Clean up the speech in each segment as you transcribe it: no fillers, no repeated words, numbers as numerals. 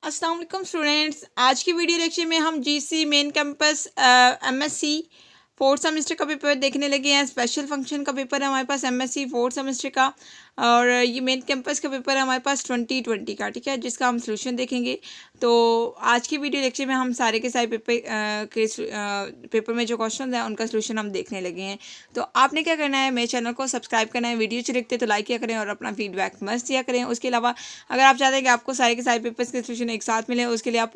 अस्सलाम वालेकुम स्टूडेंट्स। आज की वीडियो लेक्चर में हम GC main campus MSc fourth semester का पेपर देखने लगे हैं। स्पेशल फंक्शन का पेपर है हमारे पास एमएससी फोर्थ सेमेस्टर का, और ये मेन कैंपस का पेपर है हमारे पास 2020 का, ठीक है, जिसका हम सोल्यूशन देखेंगे। तो आज की वीडियो लेक्चर में हम सारे के सारे पेपर में जो क्वेश्चन हैं उनका सोल्यूशन हम देखने लगे हैं। तो आपने क्या करना है, मेरे चैनल को सब्सक्राइब करना है, वीडियो अच्छी लगती है तो लाइक किया करें और अपना फीडबैक मस्त दिया करें। उसके अलावा अगर आप चाहते हैं कि आपको सारे के सारे पेपर्स के सोल्यूशन एक साथ मिले, उसके लिए आप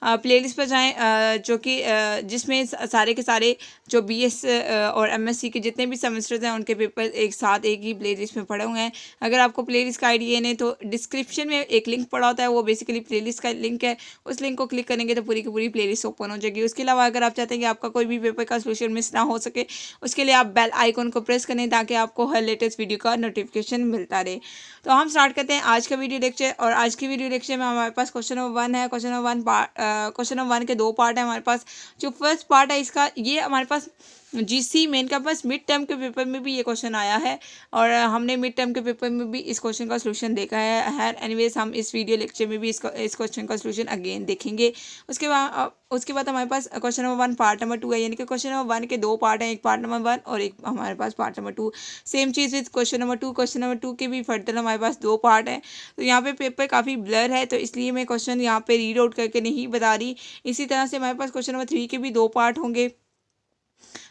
प्लेलिस्ट पर जाएं, जो कि जिसमें सारे के सारे जो बीएस और एमएससी के जितने भी सेमेस्टर्स हैं उनके पेपर एक साथ एक ही प्लेलिस्ट में पड़े हुए हैं। अगर आपको प्लेलिस्ट का आइडिया नहीं तो डिस्क्रिप्शन में एक लिंक पड़ा होता है, वो बेसिकली प्लेलिस्ट का लिंक है। उस लिंक को क्लिक करेंगे तो पूरी की पूरी प्लेलिस्ट ओपन हो जाएगी। उसके अलावा अगर आप चाहते हैं कि आपका कोई भी पेपर का सोल्यूशन मिस ना हो सके, उसके लिए आप बेल आइकन को प्रेस करें ताकि आपको हर लेटेस्ट वीडियो का नोटिफिकेशन मिलता रहे। तो हम स्टार्ट करते हैं आज का वीडियो लेक्चर। और आज की वीडियो लेक्चर में हमारे पास क्वेश्चन नंबर 1 है। क्वेश्चन नंबर 1 के दो पार्ट है हमारे पास। जो फर्स्ट पार्ट है इसका, ये हमारे पास जीसी मेन का पास मिड टर्म के पेपर में भी ये क्वेश्चन आया है, और हमने मिड टर्म के पेपर में भी इस क्वेश्चन का सोल्यूशन देखा है। एनीवेज हम इस वीडियो लेक्चर में भी इस क्वेश्चन का सोल्यूशन अगेन देखेंगे। उसके बाद हमारे पास क्वेश्चन नंबर 1 पार्ट नंबर 2 है, यानी कि क्वेश्चन नंबर 1 के दो पार्ट हैं, एक पार्ट नंबर 1 और एक हमारे पास पार्ट नंबर 2। सेम चीज़ with question number 2। Question number 2 के भी फर्दर हमारे पास दो पार्ट हैं। तो यहाँ पे पेपर काफ़ी ब्लर है, तो इसलिए मैं क्वेश्चन यहाँ पे रीड आउट करके नहीं बता रही। इसी तरह से हमारे पास क्वेश्चन नंबर 3 के भी दो पार्ट होंगे।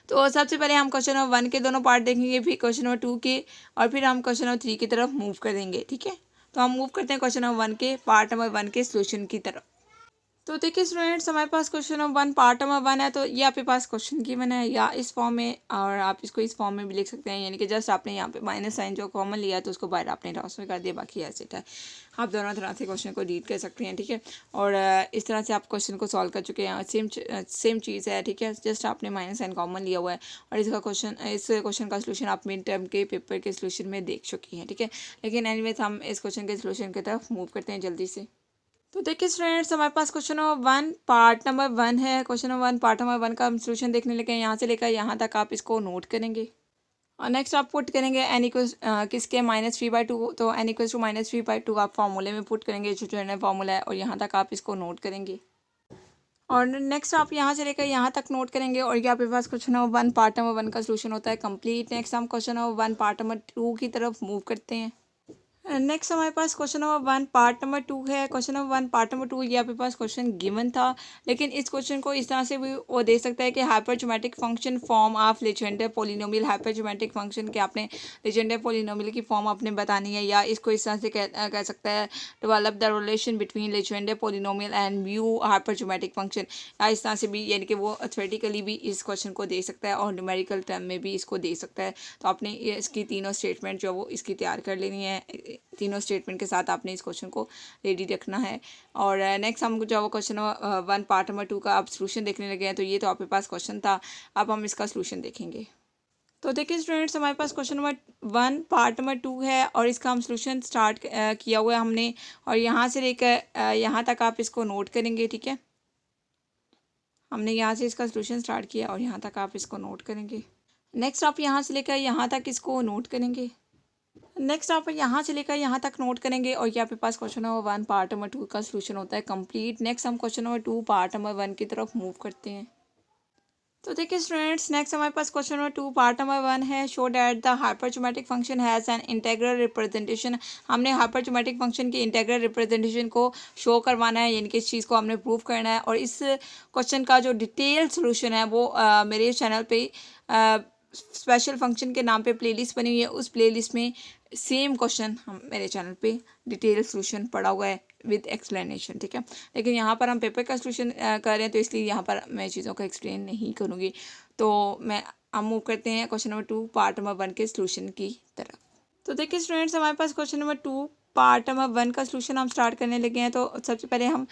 तो सबसे पहले हम क्वेश्चन नंबर 1 के दोनों पार्ट देखेंगे, फिर क्वेश्चन नंबर 2 के, और फिर हम क्वेश्चन नंबर 3 की तरफ मूव करेंगे, ठीक है। तो हम मूव करते हैं क्वेश्चन नंबर 1 के पार्ट नंबर 1 के सोल्यूशन की तरफ। तो देखिए स्टूडेंट्स, हमारे पास क्वेश्चन नंबर 1 पार्ट नंबर 1 है। तो ये आपके पास क्वेश्चन की मैंने या इस फॉर्म में, और आप इसको इस फॉर्म में भी लिख सकते हैं, यानी कि जस्ट आपने यहाँ पे माइनस साइन जो कॉमन लिया है तो उसको बाहर आपने ट्रांसफर कर दिया, बाकी ऐसे है। आप दोनों तरह से क्वेश्चन को रीड कर सकते हैं, ठीक है। और इस तरह से आप क्वेश्चन को सॉल्व कर चुके हैं। सेम चीज़ है, ठीक है, जस्ट आपने माइनस साइन कॉमन लिया हुआ है। और इस क्वेश्चन का सोल्यूशन आप मिड टर्म के पेपर के सोल्यूशन में देख चुकी हैं, ठीक है। लेकिन एनीवेज हम इस क्वेश्चन के सोल्यूशन की तरफ मूव करते हैं जल्दी से। तो देखिए स्टूडेंट्स, हमारे पास क्वेश्चन नंबर 1 पार्ट नंबर 1 है। क्वेश्चन नंबर 1 पार्ट नंबर 1 का हम सोल्यूशन देखने लगे हैं। यहाँ से लेकर यहाँ तक आप इसको नोट करेंगे, और नेक्स्ट आप पुट करेंगे एन इक्वल्स किसके -3/2। तो एन इक्वल्स टू -3/2 आप फार्मूले में पुट करेंगे, जो जनरल फार्मूला है, और यहाँ तक आप इसको नोट करेंगे। और नेक्स्ट आप यहाँ से लेकर यहाँ तक नोट करेंगे, और ये आपके पास क्वेश्चन नंबर 1 पार्ट नंबर 1 का सोल्यूशन होता है कंप्लीट। नेक्स्ट हम क्वेश्चन नंबर 1 पार्ट नंबर 2 की तरफ मूव करते हैं। नेक्स्ट हमारे पास क्वेश्चन नंबर 1 पार्ट नंबर 2 है। क्वेश्चन नंबर 1 पार्ट नंबर 2, ये आपके पास क्वेश्चन गिवन था, लेकिन इस क्वेश्चन को इस तरह से भी वो दे सकता है कि hypergeometric function form of Legender polynomial. Hypergeometric function के आपने लेजेंडर पोलिनोमियल की फॉर्म आपने बतानी है, या इसको इस तरह से कह सकता है, develop the relation between Legender polynomial and mu hypergeometric function, या इस तरह से भी, यानी कि वो थ्योरेटिकली भी इस क्वेश्चन को दे सकता है और न्यूमेरिकल टर्म में भी इसको दे सकता है। तो आपने ये इसकी तीनों स्टेटमेंट जो वो इसकी तैयार कर लेनी है। तीनों स्टेटमेंट के साथ आपने इस क्वेश्चन को रेडी रखना है। और नेक्स्ट हम जो क्वेश्चन 1 पार्ट नंबर 2 का आप सोल्यूशन देखने लगे हैं। तो ये तो आपके पास क्वेश्चन था, अब हम इसका सोल्यूशन देखेंगे। तो देखिए स्टूडेंट्स, हमारे पास क्वेश्चन नंबर 1 पार्ट नंबर 2 है, और इसका हम सोल्यूशन स्टार्ट किया हुआ है हमने, और यहाँ से लेकर यहाँ तक आप इसको नोट करेंगे, ठीक है। हमने यहाँ से इसका सोल्यूशन स्टार्ट किया और यहाँ तक आप इसको नोट करेंगे। नेक्स्ट आप यहाँ से लेकर यहाँ तक इसको नोट करेंगे। नेक्स्ट आप यहाँ से लेकर यहाँ तक नोट करेंगे, और ये आपके पास क्वेश्चन नंबर 1 पार्ट नंबर 2 का सोल्यूशन होता है कंप्लीट। नेक्स्ट हम क्वेश्चन नंबर 2 पार्ट नंबर 1 की तरफ मूव करते हैं। तो देखिए स्टूडेंट्स, नेक्स्ट हमारे पास क्वेश्चन नंबर 2 पार्ट नंबर 1 है। Show that the hypergeometric function has an integral representation. हमने हाइपरजोमेट्रिक फंक्शन की इंटीग्रल रिप्रेजेंटेशन को शो करवाना है, यानी कि इस चीज़ को हमने प्रूव करना है। और इस क्वेश्चन का जो डिटेल सोल्यूशन है वो मेरे चैनल पे स्पेशल फंक्शन के नाम पे प्लेलिस्ट बनी हुई है। उस प्लेलिस्ट में सेम क्वेश्चन हम मेरे चैनल पे डिटेल सोल्यूशन पड़ा हुआ है विद एक्सप्लेनेशन, ठीक है। लेकिन यहाँ पर हम पेपर का सोल्यूशन कर रहे हैं, तो इसलिए यहाँ पर मैं चीज़ों को एक्सप्लेन नहीं करूँगी। तो हम मूव करते हैं क्वेश्चन नंबर 2 पार्ट नंबर 1 के सोल्यूशन की तरफ। तो देखिए स्टूडेंट्स, हमारे पास क्वेश्चन नंबर 2 पार्ट नंबर 1 का सोल्यूशन हम स्टार्ट करने लगे हैं। तो सबसे पहले हम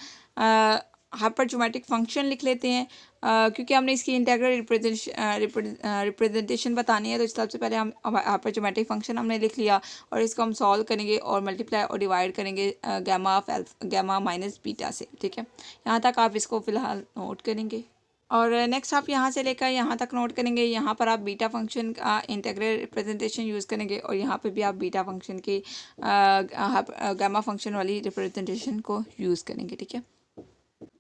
हाइपरजोमेट्रिक फंक्शन लिख लेते हैं, क्योंकि हमने इसकी इंटीग्रल रिप्रेजेंटेशन बतानी है। तो सबसे पहले हम हाइपरजोमेट्रिक फंक्शन हमने लिख लिया, और इसको हम सॉल्व करेंगे और मल्टीप्लाई और डिवाइड करेंगे गैमा माइनस बीटा से, ठीक है। यहाँ तक आप इसको फ़िलहाल नोट करेंगे। और नेक्स्ट आप यहाँ से लेकर यहाँ तक नोट करेंगे। यहाँ पर आप बीटा फंक्शन का इंटीग्रल रिप्रेजेंटेशन यूज़ करेंगे और यहाँ पे भी आप बीटा फंक्शन की गामा फंक्शन वाली रिप्रेजेंटेशन को यूज़ करेंगे, ठीक है।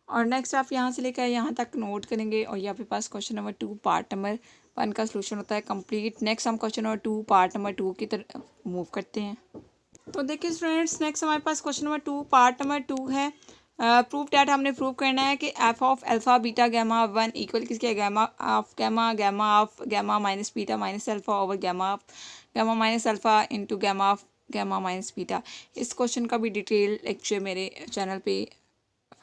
और नेक्स्ट आप यहाँ से लेकर यहाँ तक नोट करेंगे और यहाँ पे पास क्वेश्चन नंबर 2 पार्ट नंबर 1 का सोल्यूशन होता है कंप्लीट। नेक्स्ट हम क्वेश्चन नंबर 2 पार्ट नंबर 2 की तरफ मूव करते हैं। तो देखिए स्टूडेंट्स, नेक्स्ट हमारे पास क्वेश्चन नंबर 2 पार्ट नंबर 2 है। प्रूफ डैट हमने प्रूव करना है कि f of alpha beta gamma 1 equal किसके gamma of gamma minus beta minus alpha over gamma minus alpha into gamma of gamma minus beta. इस question का भी detail lecture मेरे चैनल पे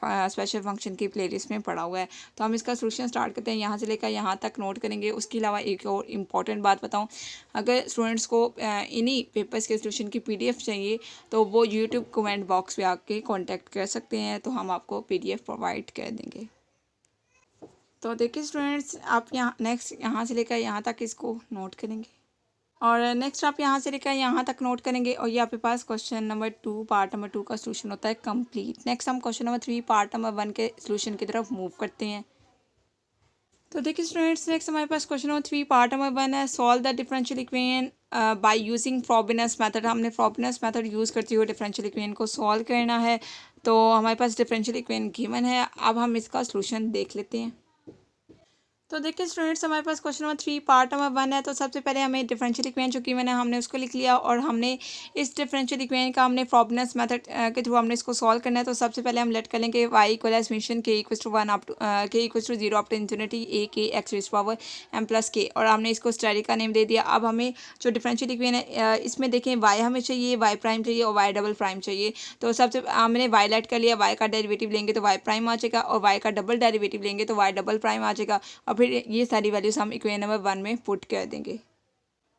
स्पेशल फंक्शन की प्लेलिस्ट में पड़ा हुआ है। तो हम इसका सोल्यूशन स्टार्ट करते हैं। यहाँ से लेकर यहाँ तक नोट करेंगे। उसके अलावा एक और इम्पॉर्टेंट बात बताऊँ, अगर स्टूडेंट्स को इन्हीं पेपर्स के सोल्यूशन की पीडीएफ चाहिए तो वो यूट्यूब कमेंट बॉक्स पे आके कांटेक्ट कर सकते हैं, तो हम आपको पीडीएफ प्रोवाइड कर देंगे। तो देखिए स्टूडेंट्स, आप यहाँ नेक्स्ट यहाँ से लेकर यहाँ तक इसको नोट करेंगे और नेक्स्ट आप यहाँ से लेकर यहाँ तक नोट करेंगे और ये आपके पास क्वेश्चन नंबर 2 पार्ट नंबर 2 का सोल्यूशन होता है कंप्लीट। नेक्स्ट हम क्वेश्चन नंबर 3 पार्ट नंबर 1 के सोल्यूशन की तरफ मूव करते हैं। तो देखिए स्टूडेंट्स, नेक्स्ट हमारे पास क्वेश्चन नंबर 3 पार्ट नंबर 1 है। Solve the differential equation by using Frobenius method. हमने फ्रोबेनियस मेथड यूज़ करते हुए डिफरेंशियल इक्वेशन को सॉल्व करना है। तो हमारे पास डिफरेंशियल इक्वेशन गिवन है। अब हम इसका सोल्यूशन देख लेते हैं। तो देखिए स्टूडेंट्स, हमारे पास क्वेश्चन नंबर 3 पार्ट नंबर 1 है। तो सबसे पहले हमें डिफरेंशियल इक्वेशन जो गिवन है हमने उसको लिख लिया और हमने इस डिफरेंशियल इक्वेशन का हमने फ्रोबेनियस मेथड के थ्रू हमने इसको सॉल्व करना है। तो सबसे पहले हम लेट कर लेंगे y equal summation k equal to 1 up to k equal to 0 up to infinity a k x raise power m plus k, और हमने इसको स्टडी का नेम दे दिया। अब हमें जो डिफरेंशियल इक्वेशन है इसमें देखें वाई हमें चाहिए, वाई प्राइम चाहिए और वाई डबल प्राइम चाहिए। तो सबसे हमने वाई लेट कर लिया, वाई का डेरिवेटिव लेंगे तो वाई प्राइम आ जाएगा और वाई का डबल डेरिवेटिव लेंगे तो वाई डबल प्राइम आ जाएगा और फिर ये सारी वैल्यूज हम इक्वेशन नंबर 1 में पुट कर देंगे।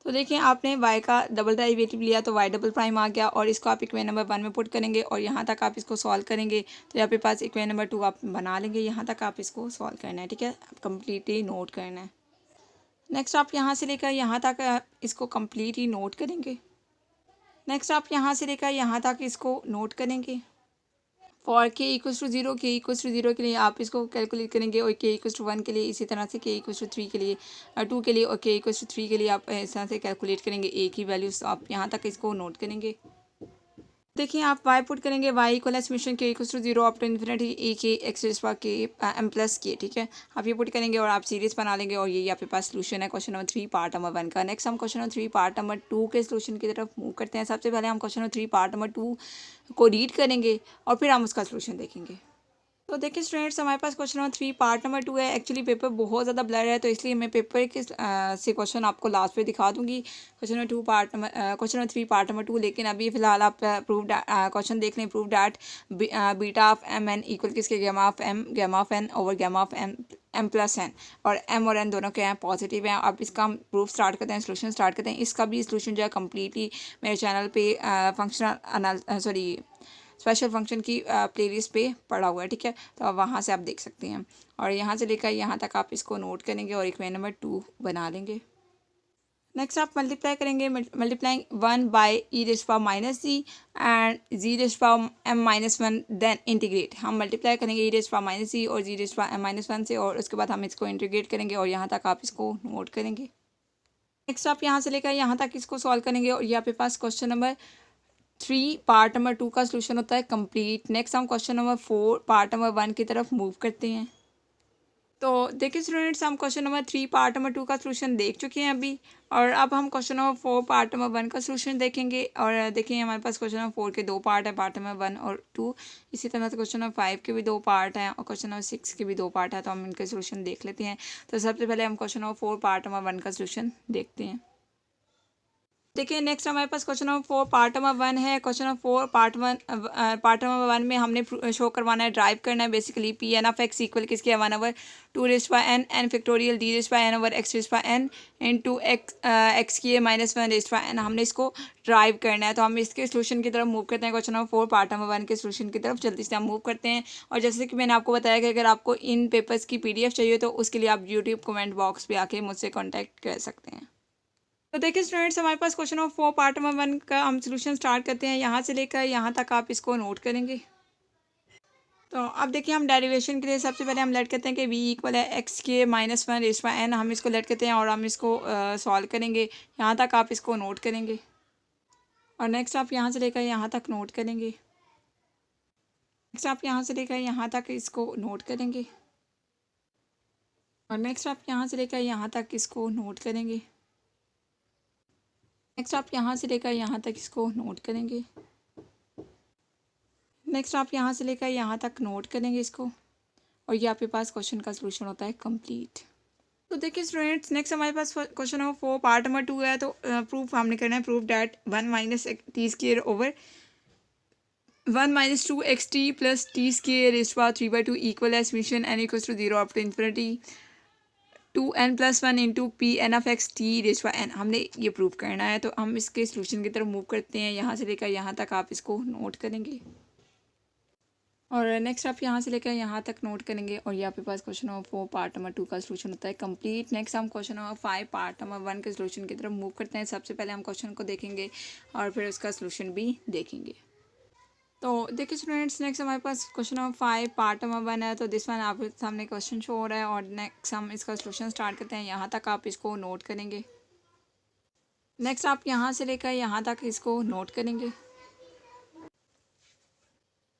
तो देखिए आपने y का डबल डेरिवेटिव लिया तो y डबल प्राइम आ गया और इसको आप इक्वेशन नंबर 1 में पुट करेंगे और यहाँ तक आप इसको सॉल्व करेंगे। तो यहाँ पे पास इक्वेशन नंबर 2 आप बना लेंगे। यहाँ तक आप इसको सॉल्व करना है, ठीक है, कंप्लीटली नोट करना है। नेक्स्ट आप यहाँ से लेकर यहाँ तक इसको कंप्लीटली नोट करेंगे। नेक्स्ट आप यहाँ से लेकर यहाँ तक इसको नोट करेंगे। फॉर के इक्वल्स टू 0, के इक्वल्स टू 0 के लिए आप इसको कैलकुलेट करेंगे और के इक्वल्स टू 1 के लिए इसी तरह से, के इक्वल्स टू 3 के लिए 2 के लिए और के इक्वल्स टू 3 के लिए आप इस तरह से कैलकुलेट करेंगे। एक ही वैल्यूज आप यहाँ तक इसको नोट करेंगे। देखिए आप y पुट करेंगे, y equal summation k equals to 0 up to infinity a k x raise power k m plus k, ठीक है। आप ये पुट करेंगे और आप सीरीज बना लेंगे और ये आपके पास सोल्यूशन है क्वेश्चन नंबर 3 पार्ट नंबर 1 का। नेक्स्ट हम क्वेश्चन नंबर 3 पार्ट नंबर 2 के सोल्यूशन की तरफ मूव करते हैं। सबसे पहले हम क्वेश्चन नंबर 3 पार्ट नंबर 2 को रीड करेंगे और फिर हम उसका सोल्यूशन देखेंगे। तो देखिए स्टूडेंट्स, हमारे पास क्वेश्चन नंबर 3 पार्ट नंबर 2 है। एक्चुअली पेपर बहुत ज़्यादा ब्लर है तो इसलिए मैं पेपर के से क्वेश्चन आपको लास्ट पे दिखा दूंगी। क्वेश्चन नंबर 3 पार्ट नंबर 2, लेकिन अभी फ़िलहाल आप प्रूव क्वेश्चन देख लें। Prove that beta of m n equal किसके gamma of n over gamma of m plus n, और एम और एन दोनों के हैं पॉजिटिव हैं। अब इसका हम प्रूफ स्टार्ट करते हैं, सोल्यूशन स्टार्ट करते हैं। इसका भी सोल्यूशन जो है कम्प्लीटली मेरे चैनल पे स्पेशल फंक्शन की प्लेलिस्ट पे पड़ा हुआ है, ठीक है। तो अब वहाँ से आप देख सकते हैं और यहाँ से लेकर यहाँ तक आप इसको नोट करेंगे और इक्वेशन नंबर 2 बना लेंगे। नेक्स्ट आप मल्टीप्लाई करेंगे, multiplying 1 by E raise power minus G and G raise power m minus 1, then integrate. हम मल्टीप्लाई करेंगे E raise power minus G और G raise power m minus 1 से और उसके बाद हम इसको इंटीग्रेट करेंगे और यहाँ तक आप इसको नोट करेंगे। नेक्स्ट आप यहाँ से लेकर यहाँ तक इसको सॉल्व करेंगे और यहाँ पे पास क्वेश्चन नंबर 3 पार्ट नंबर 2 का सोल्यूशन होता है कंप्लीट। नेक्स्ट हम क्वेश्चन नंबर 4 पार्ट नंबर 1 की तरफ मूव करते हैं। तो देखिए स्टूडेंट्स, हम क्वेश्चन नंबर 3 पार्ट नंबर 2 का सोल्यूशन देख चुके हैं अभी, और अब हम क्वेश्चन नंबर 4 पार्ट नंबर 1 का सोल्यूशन देखेंगे। और देखिए हमारे पास क्वेश्चन नंबर 4 के 2 पार्ट है, पार्ट नंबर 1 और 2। इसी तरह से क्वेश्चन नंबर 5 के भी 2 पार्ट हैं और क्वेश्चन नंबर 6 के भी 2 पार्ट है। तो हम इनके सोल्यूशन देख लेते हैं। तो सबसे पहले हम क्वेश्चन नंबर 4 पार्ट नंबर 1 का सोल्यूशन देखते हैं। देखिए नेक्स्ट हमारे पास क्वेश्चन नंबर 4 पार्ट नंबर 1 है। क्वेश्चन नंबर 4 पार्ट नंबर 1 में हमने शो करवाना है, ड्राइव करना है basically P N of X equal किसके 1 over 2 raise power N N factorial D raise power N over X raise power N into X की minus 1 raise power N. हमने इसको ड्राइव करना है। तो हम इसके सोल्यूशन की तरफ मूव करते हैं। क्वेश्चन नंबर 4 पार्ट नंबर 1 के सोल्यूशन की तरफ जल्दी से हम मूव करते हैं। और जैसे कि मैंने आपको बताया कि अगर आपको इन पेपर्स की PDF चाहिए तो उसके लिए आप यूट्यूब कमेंट बॉक्स पे आके मुझसे कॉन्टैक्ट कर सकते हैं। तो देखिए स्टूडेंट्स, हमारे पास क्वेश्चन नंबर 4 पार्ट नंबर 1 का हम सोल्यूशन स्टार्ट करते हैं। यहाँ से लेकर यहाँ तक आप इसको नोट करेंगे। तो अब देखिए हम डेरिवेशन के लिए सबसे पहले हम लेट करते हैं कि v इक्वल है एक्स के minus one raise by n, हम इसको लेट करते हैं और हम इसको सॉल्व करेंगे। यहाँ तक आप इसको नोट करेंगे और नेक्स्ट आप यहाँ से लेकर यहाँ तक नोट करेंगे। नेक्स्ट आप यहाँ से लेकर यहाँ तक इसको नोट करेंगे और नेक्स्ट आप यहाँ से लेकर यहाँ तक इसको नोट करेंगे। नेक्स्ट आप यहाँ से लेकर यहाँ तक इसको नोट करेंगे। नेक्स्ट आप यहाँ से लेकर यहाँ तक नोट करेंगे इसको और ये आपके पास क्वेश्चन का सलूशन होता है कंप्लीट। तो देखिए स्टूडेंट्स, नेक्स्ट हमारे पास क्वेश्चन नंबर 4 पार्ट नंबर 2 है। तो प्रूफ हमने करना है, proof that 1 minus t square over 1 minus 2xt plus t square raised power 3/2 equal है summation n equals to 0 up to infinity 2n+1 into p N of x t raised power n। हमने ये proof करना है। तो हम इसके solution की तरफ मूव करते हैं। यहाँ से लेकर यहाँ तक आप इसको नोट करेंगे और नेक्स्ट आप यहाँ से लेकर यहाँ तक नोट करेंगे और ये आपके पास क्वेश्चन नंबर 4 पार्ट नंबर 2 का सलूशन होता है कंप्लीट। नेक्स्ट हम क्वेश्चन नंबर 5 पार्ट नंबर 1 के सलूशन की तरफ मूव करते हैं। सबसे पहले हम क्वेश्चन को देखेंगे और फिर उसका सलूशन भी देखेंगे। तो देखिए स्टूडेंट्स, नेक्स्ट हमारे पास क्वेश्चन नंबर 5 पार्ट नंबर 1 है। तो दिस वन आपके सामने क्वेश्चन शो हो रहा है और नेक्स्ट हम इसका सलूशन स्टार्ट करते हैं। यहाँ तक आप इसको नोट करेंगे। नेक्स्ट आप यहाँ से लेकर यहाँ तक इसको नोट करेंगे।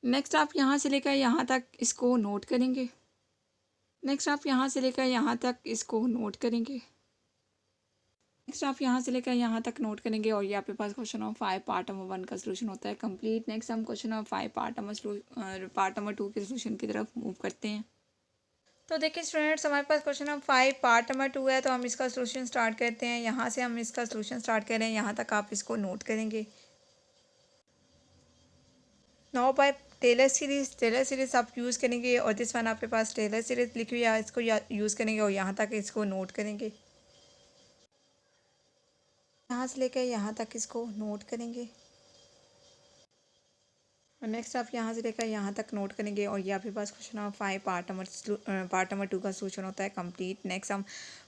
नेक्स्ट आप यहाँ से लेकर यहाँ तक इसको नोट करेंगे। नेक्स्ट आप यहाँ से लेकर यहाँ तक इसको नोट करेंगे। नेक्स्ट आप यहाँ से लेकर यहाँ तक नोट करेंगे और ये आपके पास क्वेश्चन नंबर 5 पार्ट नंबर 1 का सलूशन होता है कंप्लीट। नेक्स्ट हम क्वेश्चन नंबर 5 पार्ट नंबर 2 के सलूशन की तरफ मूव करते हैं। तो देखिए स्टूडेंट्स, हमारे पास क्वेश्चन नंबर 5 पार्ट नंबर 2 है। तो हम इसका सलूशन स्टार्ट करते हैं। यहाँ से हम इसका सलूशन स्टार्ट कर रहे हैं। यहाँ तक आप इसको नोट करेंगे। नाउ बाय टेलर सीरीज़ आप यूज़ करेंगे और दिस वन आपके पास टेलर सीरीज़ लिखी हुई है, इसको यूज़ करेंगे और यहाँ तक इसको नोट करेंगे। यहाँ से लेकर यहाँ तक इसको नोट करेंगे और नेक्स्ट आप यहाँ से लेकर यहाँ तक नोट करेंगे और ये आपके पास क्वेश्चन नंबर 5 पार्ट नंबर 2 का सलूशन होता है कंप्लीट। नेक्स्ट हम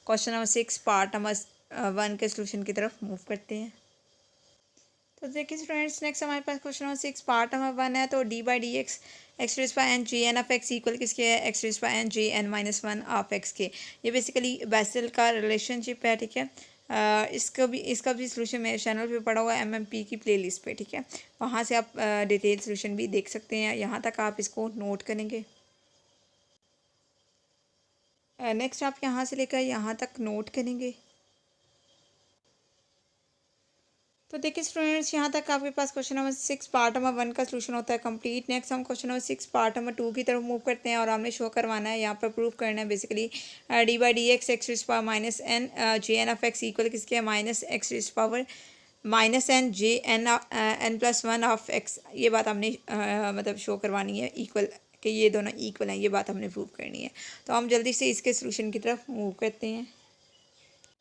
क्वेश्चन नंबर 6 पार्ट नंबर 1 के सलूशन की तरफ मूव करते हैं। तो देखिए स्टूडेंट्स, नेक्स्ट हमारे पास क्वेश्चन नंबर 6 पार्ट नंबर 1 है। तो D by D X X raise by N G N of X equal किसके है, X raise by N G N minus 1 of X के। ये बेसिकली बेसल का रिलेशनशिप है, ठीक है। इसका भी सलूशन मेरे चैनल पे पड़ा हुआ है एमएमपी की प्लेलिस्ट पे, ठीक है। वहाँ से आप डिटेल सलूशन भी देख सकते हैं। यहाँ तक आप इसको नोट करेंगे। नेक्स्ट आप यहाँ से लेकर यहाँ तक नोट करेंगे। तो देखिए स्टूडेंट्स, यहाँ तक आपके पास क्वेश्चन नंबर 6 पार्ट नंबर 1 का सलूशन होता है कंप्लीट। नेक्स्ट हम क्वेश्चन नंबर 6 पार्ट नंबर 2 की तरफ मूव करते हैं और हमने शो करवाना है, यहाँ पर प्रूफ करना है basically D by D X X raise power minus N J N of X equal किसके है, minus X raise power minus N J n+1 of X. ये बात हमने मतलब शो करवानी है इक्वल, कि ये दोनों इक्वल हैं, ये बात हमने प्रूव करनी है। तो हम जल्दी से इसके सलूशन की तरफ मूव करते हैं।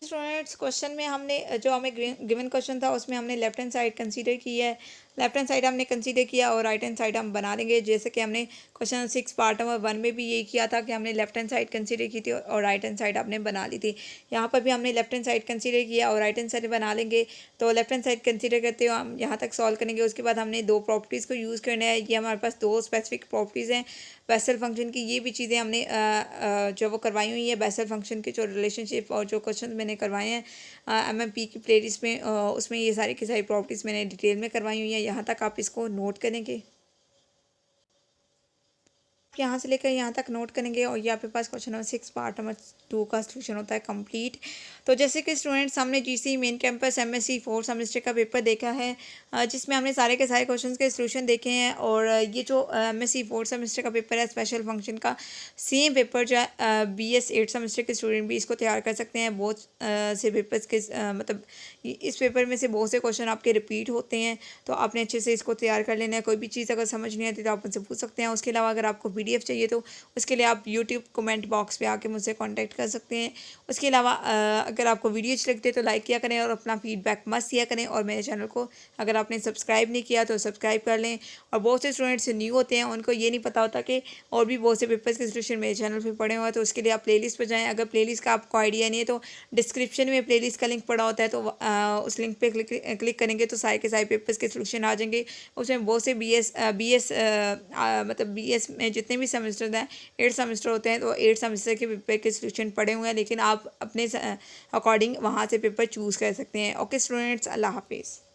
स्टूडेंट्स, क्वेश्चन में हमने जो हमें गिवन क्वेश्चन था उसमें हमने लेफ्ट हैंड साइड कंसीडर की है। लेफ्ट हैंड साइड हमने कंसीडर किया और राइट हैंड साइड हम बना लेंगे, जैसे कि हमने क्वेश्चन 6 पार्ट नंबर 1 में भी यही किया था कि हमने लेफ्ट हैंड साइड कंसीडर की थी और राइट हैंड साइड आपने बना ली थी। यहाँ पर भी हमने लेफ्ट हैंड साइड कंसीडर किया और राइट हैंड साइड बना लेंगे। तो लेफ्ट हैंड साइड कंसीडर करते हुए हम यहाँ तक सॉल्व करेंगे। उसके बाद हमने 2 प्रॉपर्टीज़ को यूज़ करना है। ये हमारे पास 2 स्पेसिफिक प्रॉपर्टीज़ हैं बेसल फंक्शन की। ये भी चीज़ें हमने जो वो करवाई हुई है बेसल फंक्शन के जो रिलेशनशिप और जो क्वेश्चन मैंने करवाए हैं एमएमपी की प्लेलिस्ट में, उसमें ये सारी की सारी प्रॉपर्टीज़ मैंने डिटेल में करवाई हुई है। यहाँ तक आप इसको नोट करेंगे। यहाँ से लेकर यहाँ तक नोट करेंगे और ये आपके पास क्वेश्चन नंबर 6 पार्ट नंबर 2 का सलूशन होता है कंप्लीट। तो जैसे कि स्टूडेंट्स, हमने GC main campus MSc 4th semester का पेपर देखा है, जिसमें हमने सारे के सारे क्वेश्चंस के सलूशन देखे हैं। और ये जो एमएससी 4th सेमेस्टर का पेपर है स्पेशल फंक्शन का, सेम पेपर जो है बीएस 8th सेमेस्टर के स्टूडेंट भी इसको तैयार कर सकते हैं। बहुत से पेपर्स के मतलब इस पेपर में से बहुत से क्वेश्चन आपके रिपीट होते हैं, तो आपने अच्छे से इसको तैयार कर लेना है। कोई भी चीज़ अगर समझ नहीं आती तो आप मुझसे पूछ सकते हैं। उसके अलावा अगर आपको पीडीएफ चाहिए तो उसके लिए आप यूट्यूब कमेंट बॉक्स पे आके मुझसे कांटेक्ट कर सकते हैं। उसके अलावा अगर आपको वीडियो अच्छी लगती है तो लाइक किया करें और अपना फीडबैक मस्त दिया करें। और मेरे चैनल को अगर आपने सब्सक्राइब नहीं किया तो सब्सक्राइब कर लें। और बहुत से स्टूडेंट्स न्यू होते हैं, उनको ये नहीं पता होता कि और भी बहुत से पेपर्स के सलूशन मेरे चैनल पर पड़े हुए हैं, तो उसके लिए आप प्लेलिस्ट पर जाएँ। अगर प्लेलिस्ट का आपको आइडिया नहीं है तो डिस्क्रिप्शन में प्लेलिस्ट का लिंक पड़ा होता है, तो उस लिंक पे क्लिक करेंगे तो सारे के सारे पेपर्स के सलूशन आ जाएंगे। उसमें बहुत से बीएस मतलब बीएस में जितने जितने भी सेमेस्टर हैं 8 सेमेस्टर होते हैं, तो 8 सेमेस्टर के पेपर के सोल्यूशन पड़े हुए हैं, लेकिन आप अपने अकॉर्डिंग वहाँ से पेपर चूज़ कर सकते हैं। ओके स्टूडेंट्स, अल्लाह हाफिज़।